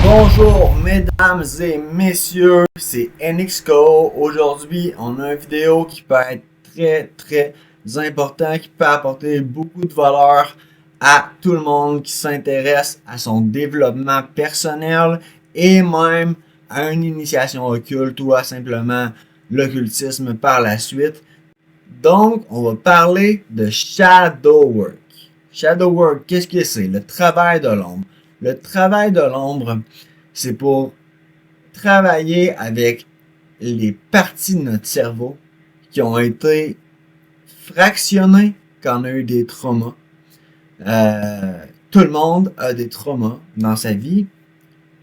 Bonjour mesdames et messieurs, c'est NXCO. Aujourd'hui, on a une vidéo qui peut être très important, qui peut apporter beaucoup de valeur à tout le monde qui s'intéresse à son développement personnel et même à une initiation occulte ou à simplement l'occultisme par la suite. Donc, on va parler de Shadow Work. Shadow Work, qu'est-ce que c'est? Le travail de l'ombre. Le travail de l'ombre, c'est pour travailler avec les parties de notre cerveau qui ont été fractionnées quand on a eu des traumas. Tout le monde a des traumas dans sa vie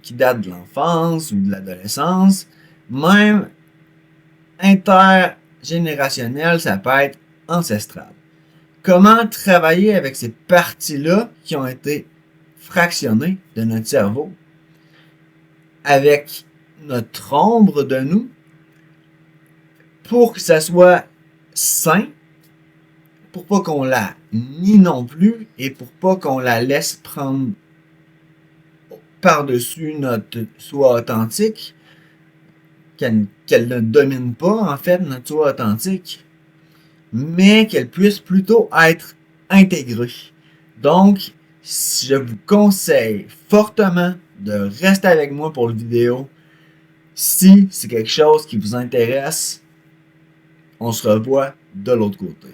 qui datent de l'enfance ou de l'adolescence. Même intergénérationnel, ça peut être ancestral. Comment travailler avec ces parties-là qui ont été fractionnées de notre cerveau avec notre ombre de nous pour que ça soit sain, pour pas qu'on la nie non plus et pour pas qu'on la laisse prendre par-dessus notre soi authentique, qu'elle ne domine pas en fait notre soi authentique, mais qu'elle puisse plutôt être intégrée. Donc, je vous conseille fortement de rester avec moi pour la vidéo. Si c'est quelque chose qui vous intéresse, on se revoit de l'autre côté.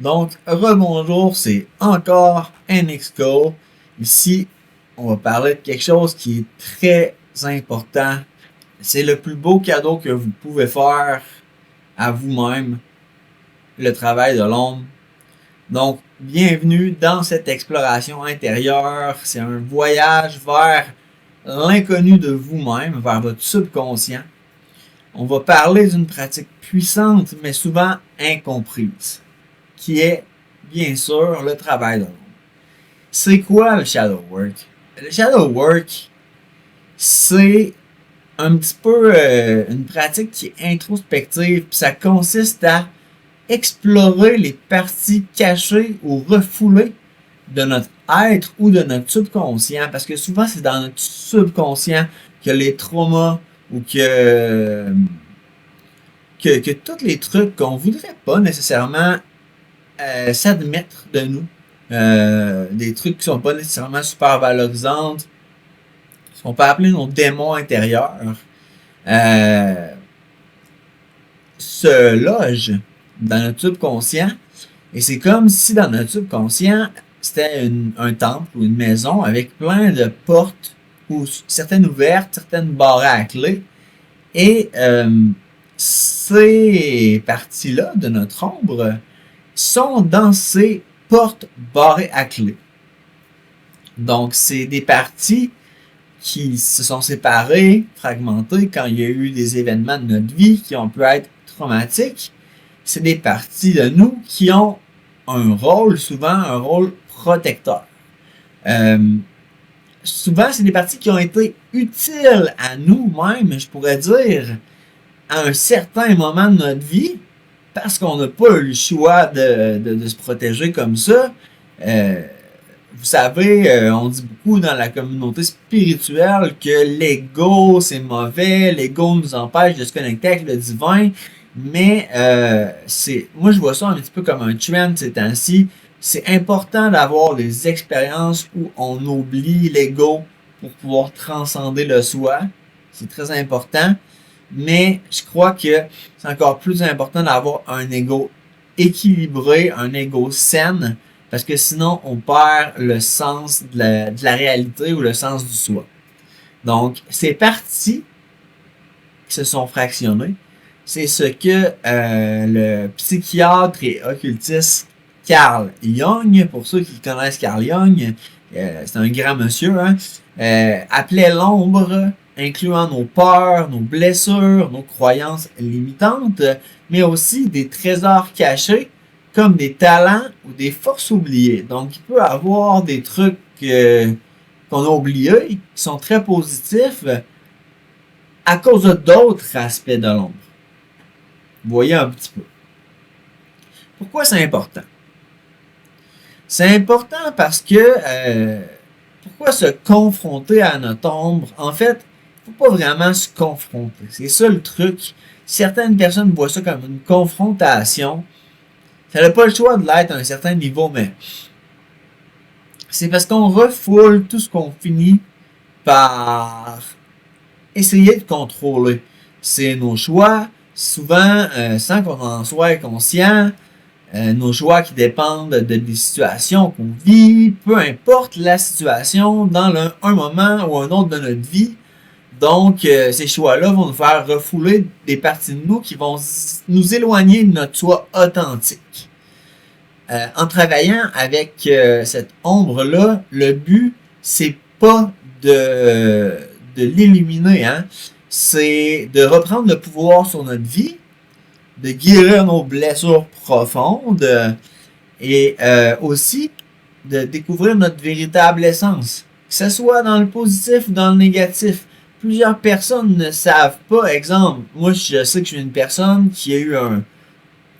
Donc, rebonjour, c'est encore NXCO. Ici, on va parler de quelque chose qui est très important. C'est le plus beau cadeau que vous pouvez faire à vous-même, le travail de l'ombre. Donc, bienvenue dans cette exploration intérieure. C'est un voyage vers l'inconnu de vous-même, vers votre subconscient. On va parler d'une pratique puissante, mais souvent incomprise, qui est, bien sûr, le travail de l'ombre. C'est quoi le shadow work? Le shadow work, c'est un petit peu une pratique qui est introspective, puis ça consiste à explorer les parties cachées ou refoulées de notre être ou de notre subconscient, parce que souvent c'est dans notre subconscient que les traumas ou que tous les trucs qu'on voudrait pas nécessairement s'admettre de nous, des trucs qui sont pas nécessairement super valorisantes, ce qu'on peut appeler nos démons intérieurs, se logent dans notre subconscient. Et c'est comme si dans notre subconscient, c'était un temple ou une maison avec plein de portes, ou certaines ouvertes, certaines barrées à clé. Et ces parties-là de notre ombre sont dans ces portes barrées à clé. Donc, c'est des parties qui se sont séparées, fragmentées quand il y a eu des événements de notre vie qui ont pu être traumatiques. C'est des parties de nous qui ont un rôle, souvent un rôle protecteur. Souvent, c'est des parties qui ont été utiles à nous-mêmes, je pourrais dire, à un certain moment de notre vie, parce qu'on n'a pas eu le choix de se protéger comme ça. Vous savez, on dit beaucoup dans la communauté spirituelle que l'ego c'est mauvais, l'ego nous empêche de se connecter avec le divin, mais moi je vois ça un petit peu comme un trend ces temps-ci. C'est important d'avoir des expériences où on oublie l'ego pour pouvoir transcender le soi. C'est très important, mais je crois que c'est encore plus important d'avoir un ego équilibré, un ego sain, parce que sinon, on perd le sens de la réalité ou le sens du soi. Donc, ces parties qui se sont fractionnées, c'est ce que le psychiatre et occultiste Carl Jung, pour ceux qui connaissent Carl Jung, c'est un grand monsieur, appelait l'ombre, incluant nos peurs, nos blessures, nos croyances limitantes, mais aussi des trésors cachés, comme des talents ou des forces oubliées. Donc, il peut avoir des trucs qu'on a oubliés, qui sont très positifs à cause d'autres aspects de l'ombre. Vous voyez un petit peu. Pourquoi c'est important? C'est important parce que pourquoi se confronter à notre ombre? En fait, il ne faut pas vraiment se confronter. C'est ça le truc. Certaines personnes voient ça comme une confrontation. Ça n'a pas le choix de l'être à un certain niveau, mais c'est parce qu'on refoule tout ce qu'on finit par essayer de contrôler. C'est nos choix, souvent sans qu'on en soit conscient, nos choix qui dépendent des situations qu'on vit, peu importe la situation, dans un moment ou un autre de notre vie. Donc, ces choix-là vont nous faire refouler des parties de nous qui vont nous éloigner de notre soi authentique. En travaillant avec cette ombre-là, le but, c'est pas de l'éliminer, hein? C'est de reprendre le pouvoir sur notre vie, de guérir nos blessures profondes et aussi de découvrir notre véritable essence, que ce soit dans le positif ou dans le négatif. Plusieurs personnes ne savent pas. Exemple, moi je sais que je suis une personne qui a eu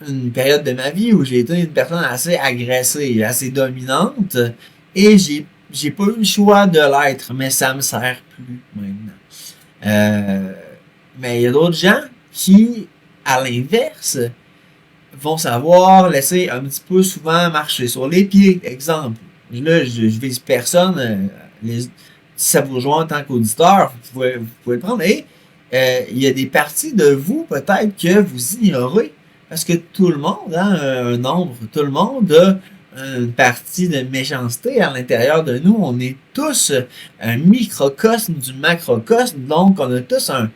une période de ma vie où j'ai été une personne assez agressive, assez dominante, et j'ai pas eu le choix de l'être, mais ça me sert plus maintenant. Mais il y a d'autres gens qui, à l'inverse, vont savoir laisser un petit peu souvent marcher sur les pieds. Exemple, là, je vise personne, si ça vous rejoint en tant qu'auditeur, vous pouvez le prendre. Et il y a des parties de vous, peut-être, que vous ignorez. Parce que tout le monde, hein, un nombre, tout le monde a une partie de méchanceté à l'intérieur de nous. On est tous un microcosme du macrocosme, donc on a tous un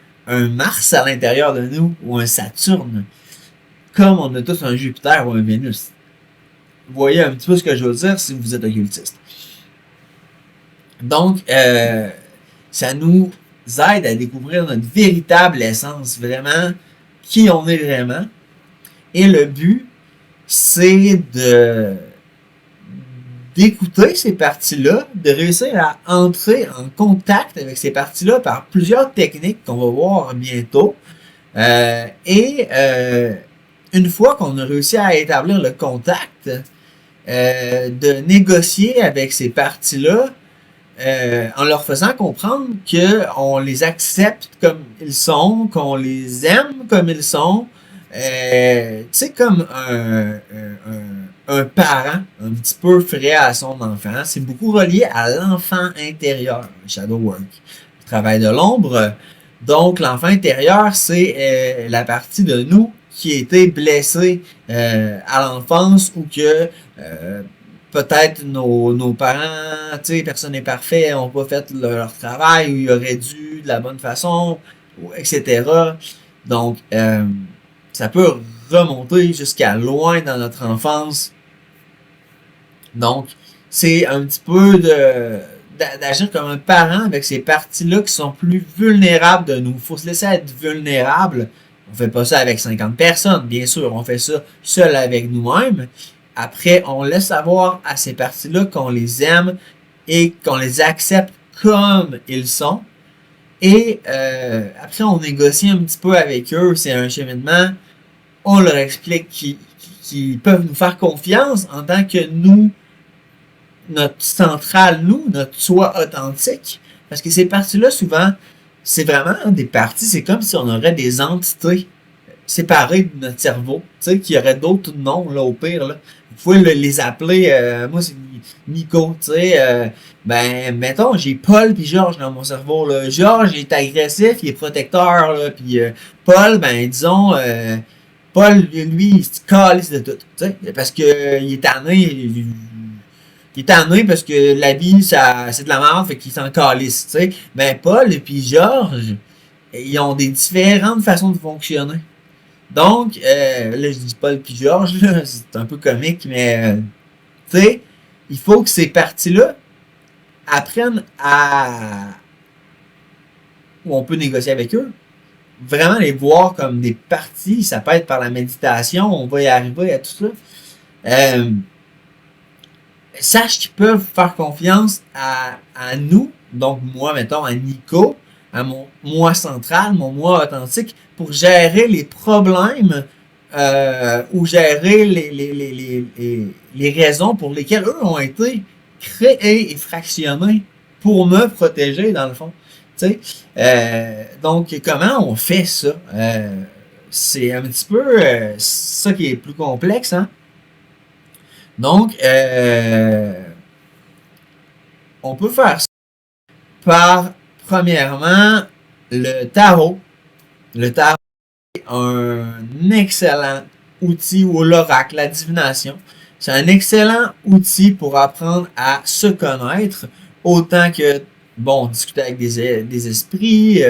Mars à l'intérieur de nous, ou un Saturne, comme on a tous un Jupiter ou un Vénus. Vous voyez un petit peu ce que je veux dire si vous êtes occultiste. Donc, ça nous aide à découvrir notre véritable essence, vraiment, qui on est vraiment. Et le but, c'est d'écouter ces parties-là, de réussir à entrer en contact avec ces parties-là par plusieurs techniques qu'on va voir bientôt. Une fois qu'on a réussi à établir le contact, de négocier avec ces parties-là, en leur faisant comprendre qu'on les accepte comme ils sont, qu'on les aime comme ils sont. C'est comme un parent un petit peu frais à son enfant. C'est beaucoup relié à l'enfant intérieur, le shadow work, le travail de l'ombre. Donc, l'enfant intérieur, c'est la partie de nous qui a été blessée à l'enfance ou que peut-être nos parents, tu sais, personne n'est parfait, n'ont pas fait leur travail ou ils auraient dû de la bonne façon, etc. Donc, ça peut remonter jusqu'à loin dans notre enfance. Donc, c'est un petit peu d'agir comme un parent avec ces parties-là qui sont plus vulnérables de nous. Il faut se laisser être vulnérable. On fait pas ça avec 50 personnes, bien sûr. On fait ça seul avec nous-mêmes. Après, on laisse savoir à ces parties-là qu'on les aime et qu'on les accepte comme ils sont. Et après, on négocie un petit peu avec eux. C'est un cheminement. On leur explique qu'ils peuvent nous faire confiance en tant que nous, notre centrale, nous, notre soi authentique. Parce que ces parties-là, souvent, c'est vraiment des parties, c'est comme si on aurait des entités séparées de notre cerveau. Tu sais, qu'il y aurait d'autres noms, là, au pire, là. Vous pouvez les appeler, moi c'est Nico, tu sais, ben, mettons, j'ai Paul puis Georges dans mon cerveau, là. Georges, il est agressif, il est protecteur, là, puis Paul, ben, disons, Paul, lui, il se calisse de tout, tu sais, parce que il est tanné, il est tanné parce que la vie, c'est de la merde, fait qu'il s'en calisse, tu sais. Ben, Paul et puis Georges, ils ont des différentes façons de fonctionner. Donc, là, je dis Paul puis Georges, là, c'est un peu comique, mais, tu sais, il faut que ces parties-là apprennent où on peut négocier avec eux. Vraiment les voir comme des parties, ça peut être par la méditation, on va y arriver à tout ça. sache qu'ils peuvent faire confiance à nous, donc moi, mettons, à Nico, à mon moi central, mon moi authentique, pour gérer les problèmes ou gérer les raisons pour lesquelles eux ont été créés et fractionnés pour me protéger, dans le fond. Tu sais, donc, comment on fait ça? C'est un petit peu ça qui est plus complexe, hein? Donc, on peut faire ça par, premièrement, le tarot. Le tarot est un excellent outil, ou l'oracle, la divination. C'est un excellent outil pour apprendre à se connaître, autant que, bon, discuter avec des esprits,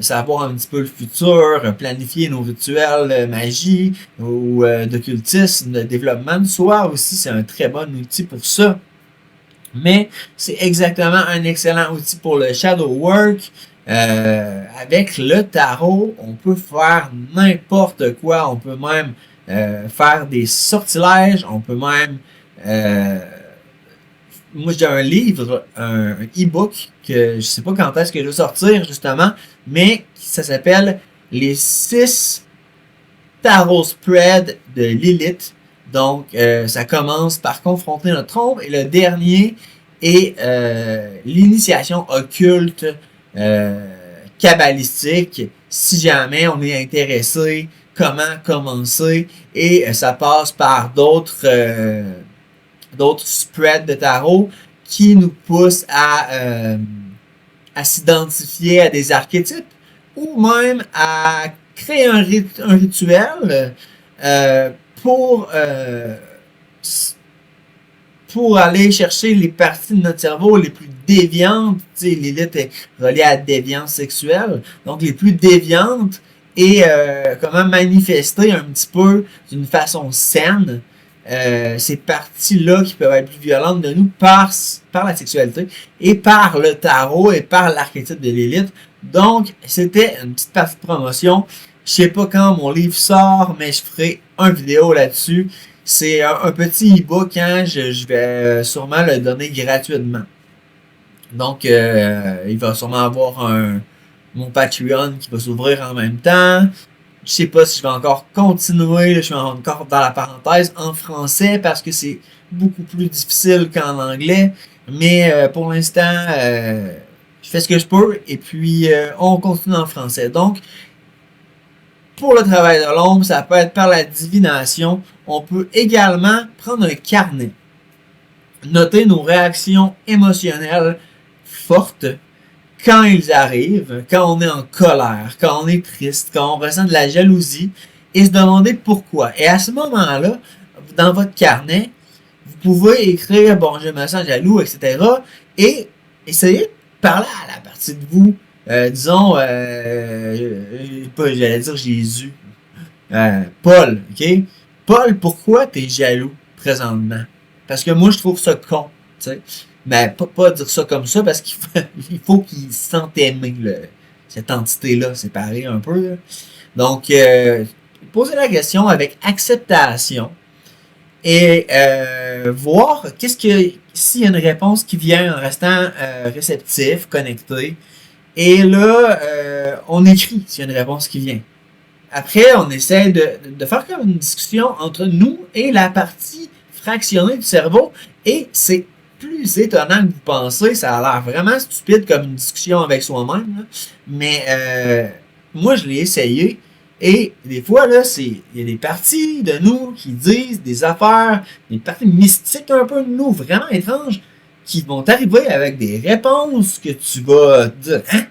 savoir un petit peu le futur, planifier nos rituels, magie ou d'occultisme, de développement de soi aussi, c'est un très bon outil pour ça. Mais c'est exactement un excellent outil pour le shadow work. Avec le tarot, on peut faire n'importe quoi. On peut même faire des sortilèges. On peut même... moi, j'ai un livre, un e-book, que je sais pas quand est-ce que je vais sortir, justement, mais ça s'appelle Les 6 Tarot Spread de Lilith. Donc, ça commence par confronter notre ombre, et le dernier est l'initiation occulte kabbalistique, si jamais on est intéressé, comment commencer, et ça passe par d'autres spreads de tarot qui nous poussent à s'identifier à des archétypes, ou même à créer un rituel pour aller chercher les parties de notre cerveau les plus déviantes. Tu sais, Lilith est reliée à la déviance sexuelle, donc les plus déviantes, et comment manifester un petit peu d'une façon saine ces parties-là qui peuvent être plus violentes de nous par la sexualité, et par le tarot, et par l'archétype de Lilith. Donc, c'était une petite partie de promotion. Je sais pas quand mon livre sort, mais je ferai une vidéo là-dessus. C'est un petit e-book, hein, je vais sûrement le donner gratuitement. Donc, il va sûrement avoir mon Patreon qui va s'ouvrir en même temps. Je sais pas si je vais encore continuer, je suis encore dans la parenthèse en français parce que c'est beaucoup plus difficile qu'en anglais. Mais pour l'instant, je fais ce que je peux, et puis on continue en français. Donc, pour le travail de l'ombre, ça peut être par la divination. On peut également prendre un carnet, noter nos réactions émotionnelles fortes quand ils arrivent, quand on est en colère, quand on est triste, quand on ressent de la jalousie, et se demander pourquoi. Et à ce moment-là, dans votre carnet, vous pouvez écrire, bon, je me sens jaloux, etc. Et essayer de parler à la partie de vous. Disons, j'allais dire Jésus. Paul, ok? Paul, pourquoi t'es jaloux présentement? Parce que moi, je trouve ça con, tu sais. Mais pas dire ça comme ça, parce qu'il faut qu'il se sente aimé, cette entité-là, séparée un peu. Là. Donc, poser la question avec acceptation, et voir s'il y a une réponse qui vient en restant réceptif, connecté. Et là, on écrit s'il y a une réponse qui vient. Après, on essaie de faire comme une discussion entre nous et la partie fractionnée du cerveau. Et c'est plus étonnant que vous pensez. Ça a l'air vraiment stupide comme une discussion avec soi-même. Là. Mais moi, je l'ai essayé. Et des fois, là, il y a des parties de nous qui disent des affaires, des parties mystiques un peu de nous, vraiment étranges, qui vont arriver avec des réponses que tu vas te dire, hein?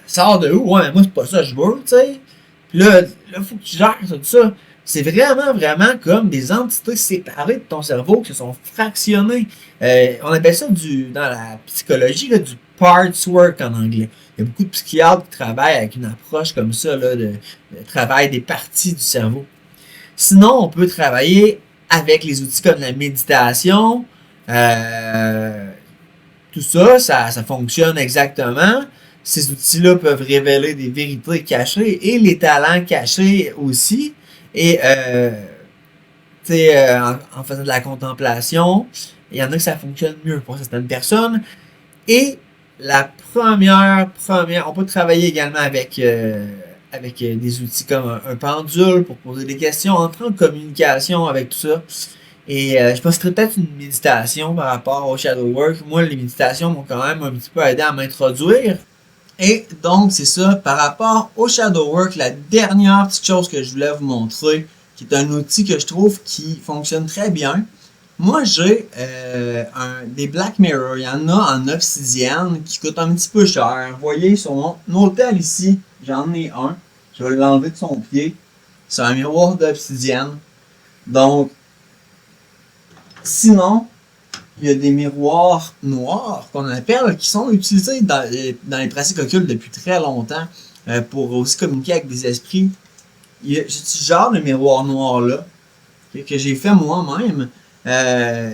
Ça sort de où? Ouais, moi, c'est pas ça que je veux, tu sais. Puis là, faut que tu gères tout ça. C'est vraiment, vraiment comme des entités séparées de ton cerveau qui se sont fractionnées. On appelle ça dans la psychologie, là, du parts work en anglais. Il y a beaucoup de psychiatres qui travaillent avec une approche comme ça, là, de travail des parties du cerveau. Sinon, on peut travailler avec les outils comme la méditation. Tout ça, ça fonctionne exactement. Ces outils-là peuvent révéler des vérités cachées et les talents cachés aussi. Et tu sais, en faisant de la contemplation. Il y en a que ça fonctionne mieux pour certaines personnes. Et la première, on peut travailler également avec des outils comme un pendule pour poser des questions, entrer en communication avec tout ça. Et je penserais peut-être une méditation par rapport au shadow work. Moi, les méditations m'ont quand même un petit peu aidé à m'introduire. Et donc, c'est ça, par rapport au shadow work, la dernière petite chose que je voulais vous montrer, qui est un outil que je trouve qui fonctionne très bien. Moi, j'ai des Black Mirror. Il y en a en obsidienne qui coûtent un petit peu cher. Vous voyez, sur mon hôtel ici, j'en ai un. Je vais l'enlever de son pied. C'est un miroir d'obsidienne. Donc, sinon, il y a des miroirs noirs qu'on appelle, qui sont utilisés dans les pratiques occultes depuis très longtemps pour aussi communiquer avec des esprits. J'ai ce genre de miroir noir-là que j'ai fait moi-même.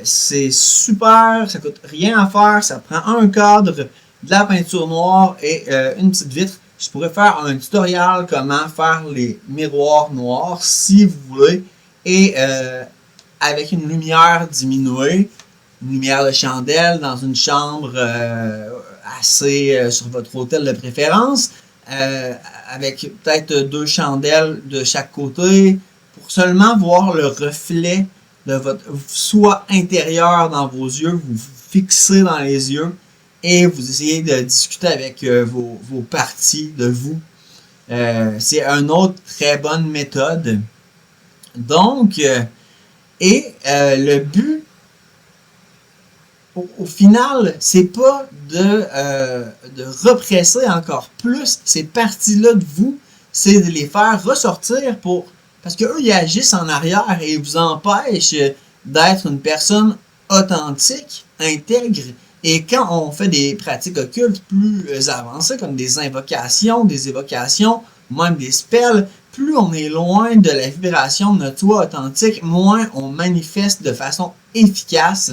C'est super, ça coûte rien à faire, ça prend un cadre, de la peinture noire et une petite vitre. Je pourrais faire un tutoriel comment faire les miroirs noirs si vous voulez. Et avec une lumière diminuée, une lumière de chandelle dans une chambre assez sur votre hôtel de préférence, avec peut-être 2 chandelles de chaque côté, pour seulement voir le reflet de votre soi intérieur dans vos yeux, vous vous fixez dans les yeux et vous essayez de discuter avec vos parties de vous. C'est une autre très bonne méthode. Donc, le but, au final, c'est pas de represser encore plus ces parties-là de vous, c'est de les faire ressortir parce qu'eux, ils agissent en arrière et ils vous empêchent d'être une personne authentique, intègre. Et quand on fait des pratiques occultes plus avancées, comme des invocations, des évocations, même des spells, plus on est loin de la vibration de notre soi authentique, moins on manifeste de façon efficace.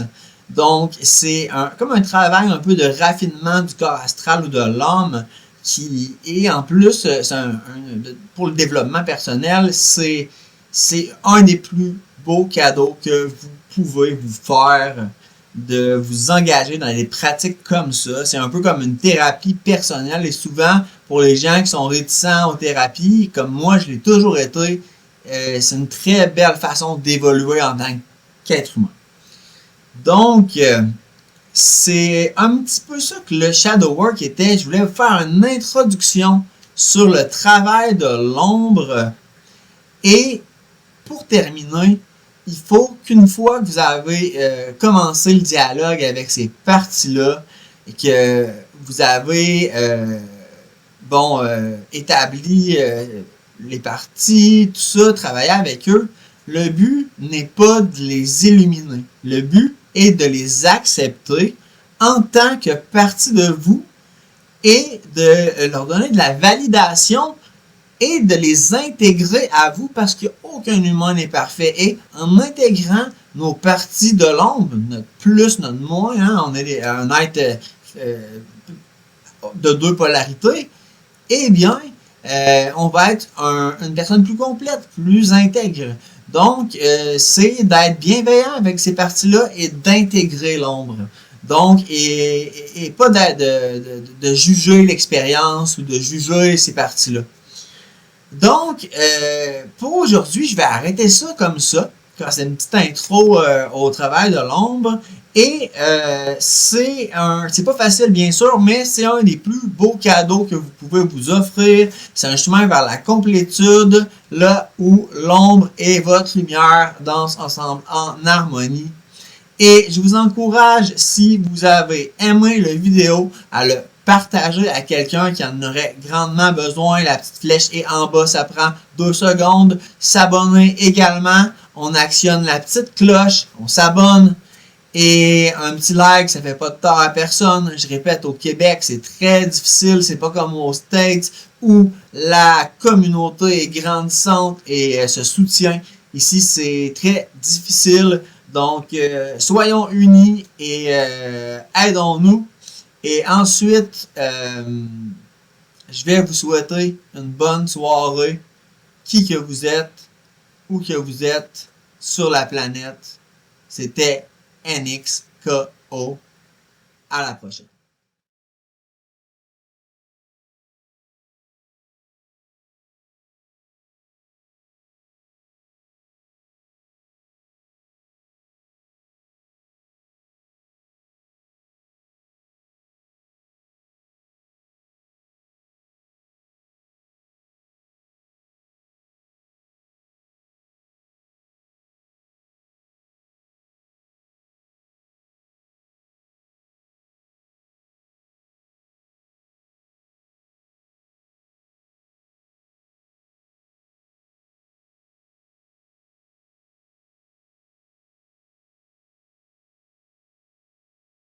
Donc, c'est comme un travail un peu de raffinement du corps astral ou de l'âme qui est en plus, pour le développement personnel, c'est un des plus beaux cadeaux que vous pouvez vous faire de vous engager dans des pratiques comme ça. C'est un peu comme une thérapie personnelle et souvent, pour les gens qui sont réticents aux thérapies, comme moi je l'ai toujours été, c'est une très belle façon d'évoluer en tant qu'être humain. Donc, c'est un petit peu ça que le shadow work était. Je voulais vous faire une introduction sur le travail de l'ombre. Et pour terminer, il faut qu'une fois que vous avez commencé le dialogue avec ces parties-là et que vous avez établi les parties, tout ça, travailler avec eux, le but n'est pas de les éliminer. Le but est de les accepter en tant que partie de vous et de leur donner de la validation et de les intégrer à vous parce qu'aucun humain n'est parfait. Et en intégrant nos parties de l'ombre, notre plus, notre moins, hein, on est un être de 2 polarités, eh bien, on va être une personne plus complète, plus intègre. Donc, c'est d'être bienveillant avec ces parties-là et d'intégrer l'ombre. Donc, et pas de juger l'expérience ou de juger ces parties-là. Donc, pour aujourd'hui, je vais arrêter ça comme ça. C'est une petite intro au travail de l'ombre. Et c'est pas facile bien sûr, mais c'est un des plus beaux cadeaux que vous pouvez vous offrir. C'est un chemin vers la complétude, là où l'ombre et votre lumière dansent ensemble en harmonie. Et je vous encourage, si vous avez aimé la vidéo, à le partager à quelqu'un qui en aurait grandement besoin. La petite flèche est en bas, ça prend 2 secondes. S'abonner également. On actionne la petite cloche, on s'abonne. Et un petit like, ça fait pas de tort à personne. Je répète, au Québec, c'est très difficile. C'est pas comme aux States où la communauté est grandissante et se soutient. Ici, c'est très difficile. Donc, soyons unis et aidons-nous. Et ensuite, je vais vous souhaiter une bonne soirée, qui que vous êtes, où que vous êtes. sur la planète. C'était NXKO. À la prochaine.